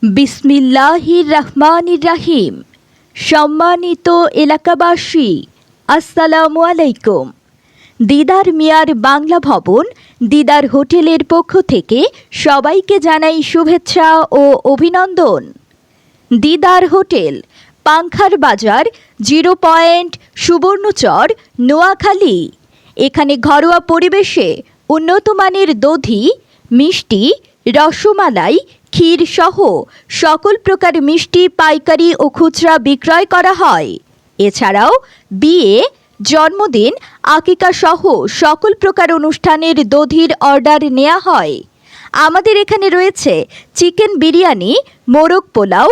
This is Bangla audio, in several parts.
বিসমিল্লাহির রহমানির রহিম। সম্মানিত এলাকাবাসী, আসসালামু আলাইকুম। দিদার মিয়ার বাংলা ভবন দিদার হোটেলের পক্ষ থেকে সবাইকে জানাই শুভেচ্ছা ও অভিনন্দন। দিদার হোটেল, পাংখার বাজার, 0 পয়েন্ট, সুবর্ণচর, নোয়াখালী। এখানে ঘরোয়া পরিবেশে উন্নতমানের দধি, মিষ্টি, রসমালাই, ক্ষীর সহ সকল প্রকার মিষ্টি পাইকারি ও খুচরা বিক্রয় করা হয়। এছাড়াও বিয়ে, জন্মদিন, আকিকা সহ সকল প্রকার অনুষ্ঠানের দধির অর্ডার নেওয়া হয়। আমাদের এখানে রয়েছে চিকেন বিরিয়ানি, মোরগ পোলাও,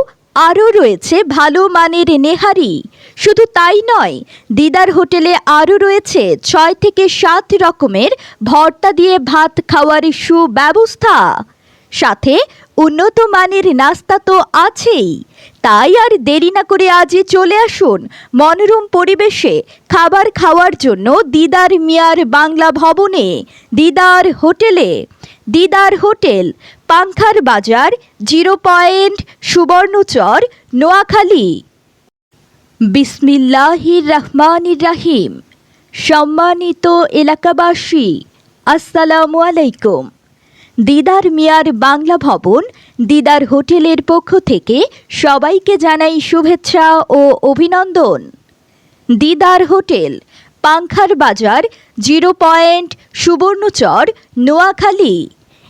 আরও রয়েছে ভালো মানের নেহারি। শুধু তাই নয়, দিদার হোটেলে আরও রয়েছে 6 থেকে 7 রকমের ভর্তা দিয়ে ভাত খাওয়ার সুব্যবস্থা। সাথে উন্নত মানের নাস্তা তো আছেই। তাই আর দেরি না করে আজই চলে আসুন মনোরম পরিবেশে খাবার খাওয়ার জন্য দিদার মিয়ার বাংলা ভবনে, দিদার হোটেলে। দিদার হোটেল, পাংখার বাজার, 0 পয়েন্ট, সুবর্ণচর, নোয়াখালী। বিসমিল্লাহির রহমানির রহিম। সম্মানিত এলাকাবাসী, আসসালামু আলাইকুম। দিদার মিয়ার বাংলা ভবন দিদার হোটেলের পক্ষ থেকে সবাইকে জানাই শুভেচ্ছা ও অভিনন্দন। দিদার হোটেল, পাংখার বাজার, 0 পয়েন্ট, সুবর্ণচর, নোয়াখালী।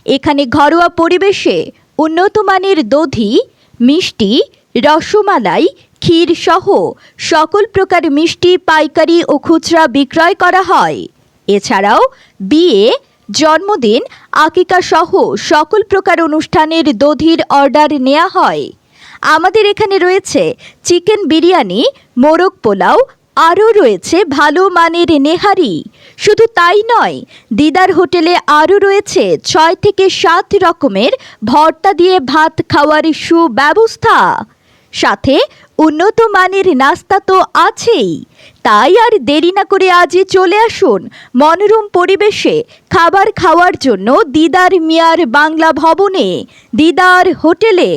এখানে ঘরোয়া পরিবেশে উন্নতমানের দধি, মিষ্টি, রসমালাই, ক্ষীর সহ সকল প্রকার মিষ্টি পাইকারি ও খুচরা বিক্রয় করা হয়। এছাড়াও বিয়ে, জন্মদিন, আকিকা সহ সকল প্রকার অনুষ্ঠানের দধির অর্ডার নেওয়া হয়। আমাদের এখানে রয়েছে চিকেন বিরিয়ানি, মোরগ পোলাও, আরও রয়েছে ভালো মানের নেহারি। শুধু তাই নয়, দিদার হোটেলে আরও রয়েছে 6 থেকে 7 রকমের ভর্তা দিয়ে ভাত খাওয়ার সুব্যবস্থা। সাথে উন্নত মানের নাস্তা তো আছেই। তাই আর দেরি না করে আজই চলে আসুন মনোরম পরিবেশে খাবার খাওয়ার জন্য দিদার মিয়ার বাংলা ভবনে, দিদার হোটেলে।